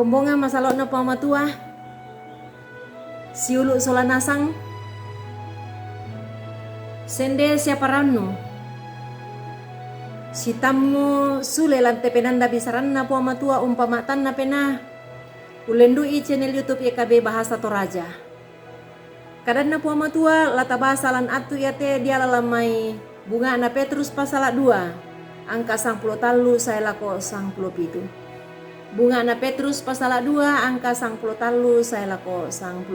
Kombonga masalok na pamatua. Siulu solanasang. Sende siapa ranu. Si tamu sule lante penanda bisaranna pamatua umpamatan na pena. Ulendu i channel YouTube YKB Bahasa Toraja. Kadanna pamatua lata bahasa lan atu yate dia lalamai bunga na Petrus pasal 2 angka 10 talu saya lako 10 bunga na Petrus pasal 2 angka 10 talu saya lako 10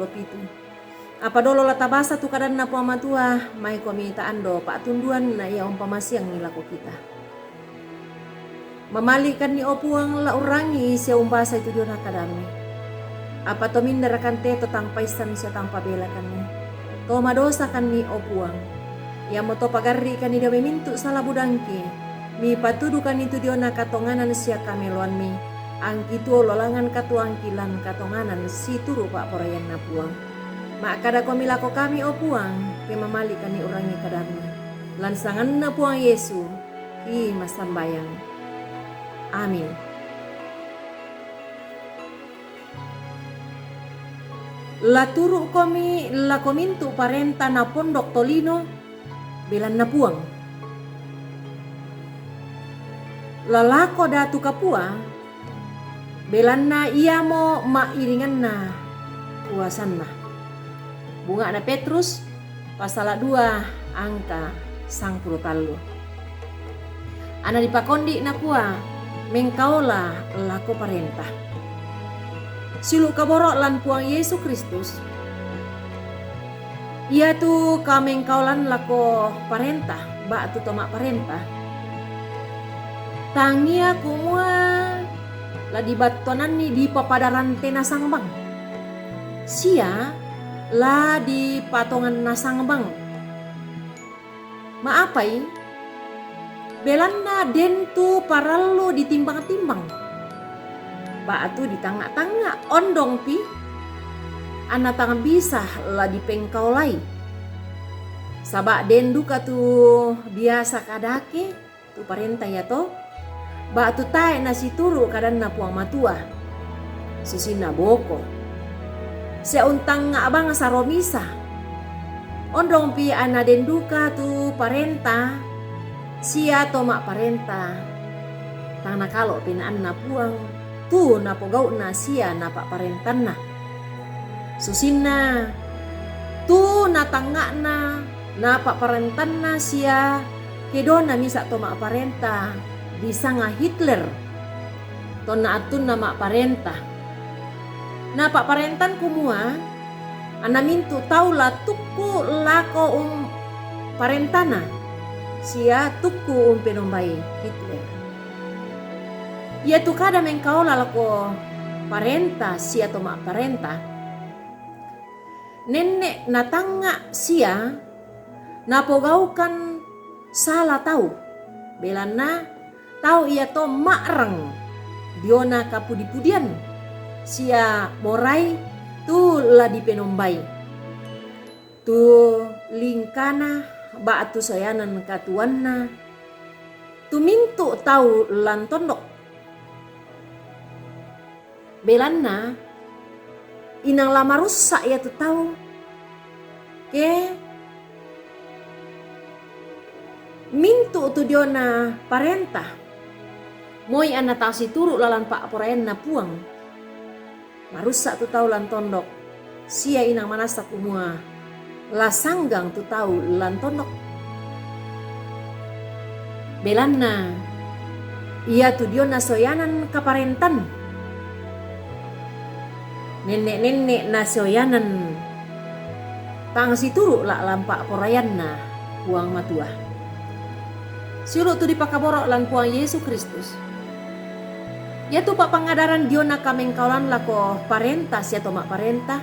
apa dolo lata bahasa tu kadanna pamatua mai komita ando pak tunduan na ia umpama siang ni lako kita memalikan ni opuang la urangi sia umpasa itu diona kadami apa to mindarakan te to tang paisan sia tang pabela kan ni to madosa kan ni opuang ya moto pagarri kan ni dewe mintu salah budangki mi patudukan itu diona katonganan sia kameluan mi angki tu lolangan katuangkilan katonganan si turu pak porayan na puang mak kada komilako kami opuang ke memalikan ni urangi kadami lansangan na puang Yesu i masambayang amin. La turu komi la komintu parenta na pondok Tolino belan na puang. Lalako datu kapua belan na iya mo mairingan na puasan na. Bunga na Petrus pasal 2 angka 10 talu. Ana dipakondi na pua mengkaola lako parenta. Silu kaborok lan puang Yesus Kristus. Ia tu kameng kaulan lako parenta, ba tu tomak parenta. Tangia kumua la dibatonan ni di papadaran tenasang bang. Sia la di patongan nasang bang. Maapai? Belanna den tu parallo ditimbang-timbang. Batu di tangga-tangga ondong pi ana tangan bisa lah di pengkau lai sabak dendu ka tu biasa kadake tu parenta ya to batu tae nasi turu kadan na puang matua susina boko se untang nga abang saromisa ondong pi ana dendu ka tu parenta sia to mak parenta tangna kalo pinaan na puang tu na pogau na sia na pak parentan na susinna tu na tangga na pak parentan na sia kedona misa to mak parenta bisa nga Hitler to na atun na mak parenta na pak parentan kumua ana mintu tau la tuku lako parentana sia tuku penombai Hitler. Ya tu kada mengkau lalako parenta sia to mak parenta. Nenek na tangga sia na pogaukan salah tahu. Belana tahu ia to makreng diona kapudipudian sia morai tu la di penombai. Tu lingkana ba tu sayanan katuanna. Tu mintu tahu lantondok belanna inang lama rusak ya tu tahu ke mintu tu diona parenta moi ana tau si turu lalan pak porayan na puang marusak tu tahu lan tondok sia inang manasa kumua la sanggang tu tahu lan tondok belanna ia tu diona soyanan kaparentan nenek-nenek nasioyanan tang si turu la lampak porayan na puang matua. Siulu tu dipakaborok lan puang Yesus Kristus. Ya tu pak pangadaran diona kameng kaulan lako parenta sia tomak parenta.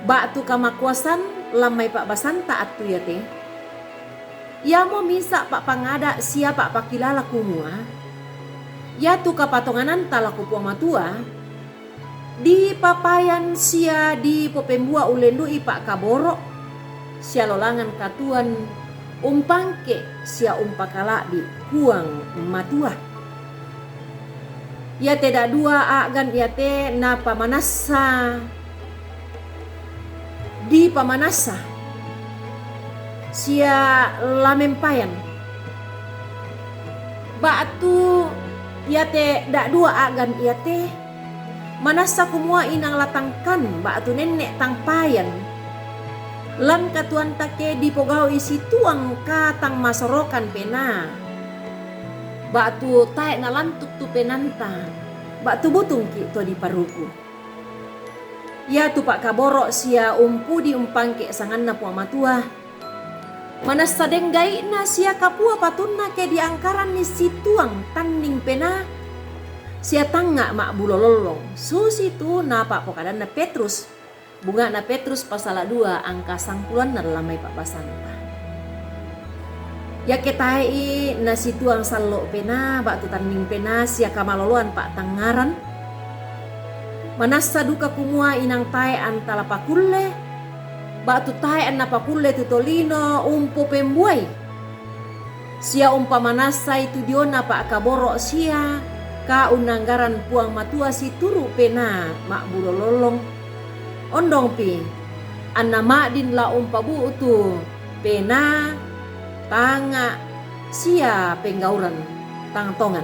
Ba tu kamakuasan lamai pak basanta atu ya te. Ya mo misa pak pangada sia pak pakilala kumua. Ya tu kapatonganan talaku puang matua. Di papayan sia di popembua ulendu ipak kaboro sia lolangan katuan umpangke sia umpakala di puang matua Ia tidak dua agan ia te na pamanasa di pamanasa sia lamempayan batu ia te dak dua agan ia te manasa kumua inang latangkan batu nenek tangpayan lan katuan take di pogau isi tuang katang masorokan pena batu tae na lantuk tu penanta batu butung ki to di paruku ya tu pak kaborok sia umpu di umpangke sanganna puang matua manasa denggai na sia kapua patunna ke di angkaran ni situang tanding pena sia tangga mak bulololong susi tu na pak pokadan na Petrus bunga na Petrus pasal 2 angka 90 na lamai pak basanta ya ketai na situang salo pena bak tu tanding pena sia kamaloloan pak tangaran manasa duka kumua inang tae antala pakulle bak tu tae anna pakulle tu tolino umpo pembuai sia umpa manasa itu diona pak kaborok sia ka unanggaran puang matua si turu pena mak bulololong ondong pi anna mak din la umpa bu tu pena tanga sia penggauran tangtongan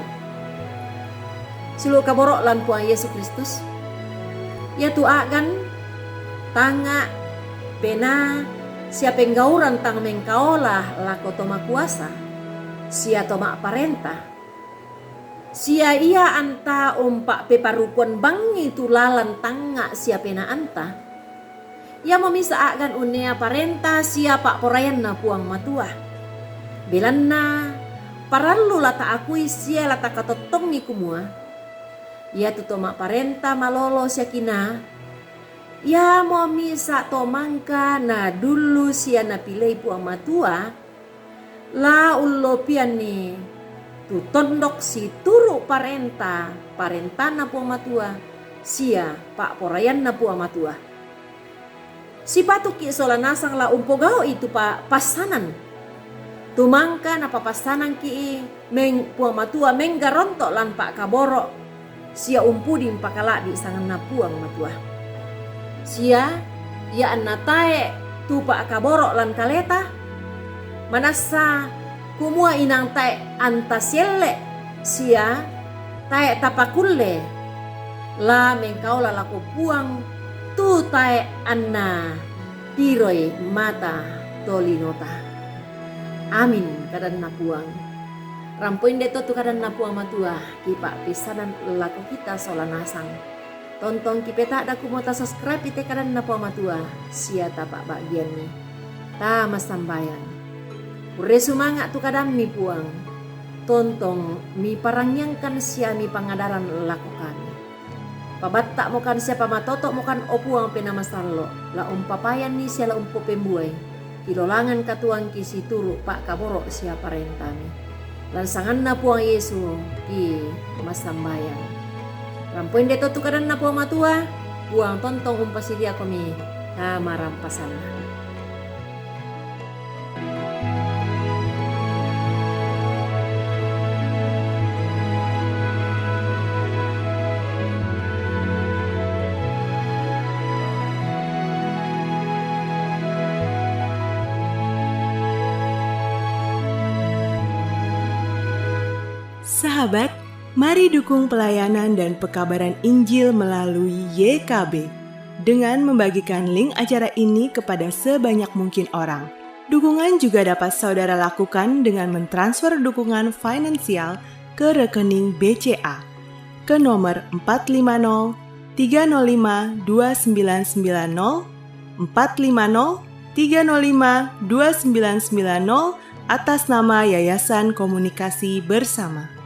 silu kaborok lan puang Yesus Kristus ya tu agan tanga pena sia penggauran tang mengkaolah lako toma kuasa sia toma parenta sia ia anta umpak peparukuan bangi tu lalan tanga sia pena anta ia memisa agan unea parenta sia pak porayan na puang matua belanna parallu lata akui sia lata katotong ni kumua ia tu tomak parenta malolo sia kina ia mau misa tomangka na dulu sia na pilei puang matua la ullo pian ni tu tondok si turu parenta na puang matua sia pak porayan na puang matua si patuki sola nasang la umpogao itu pak pasanan tumangka na papasanan ki meng puang matua menggarontok lan pak kaborok sia umpudi pakala di sangan na puang matua sia ya anna tae tu pak kaborok lan kaleta manasa kumua inang tae antaselle sia tae tapakulle la mengkau la laku puang tu tae anna tiroi mata tolinota amin kadan na puang rampoin deto tu kadan na puang matua kipak pisanan laku kita sola nasang tonton kipeta ada kumota subscribe ite kadan na puang matua sia tapak bagian ni ta masambayan ure sumanga tu kadan mi puang tontong mi parangyangkan sia mi pangadaran laku kami pabatta mokan sia pamatotok mokan opuang penamasalo la umpapayan ni sia la umpo pembuai kilolangan katuang kisi turu pak kaborok sia parentani lan sangan na puang Yesu ki masambayan rampoin deto tu kadan na puang matua puang tontong umpasidia kami kamarampasanna Sahabat, mari dukung pelayanan dan pekabaran Injil melalui YKB dengan membagikan link acara ini kepada sebanyak mungkin orang. Dukungan juga dapat saudara lakukan dengan mentransfer dukungan finansial ke rekening BCA ke nomor 450 305 2990 450 305 2990 atas nama Yayasan Komunikasi Bersama.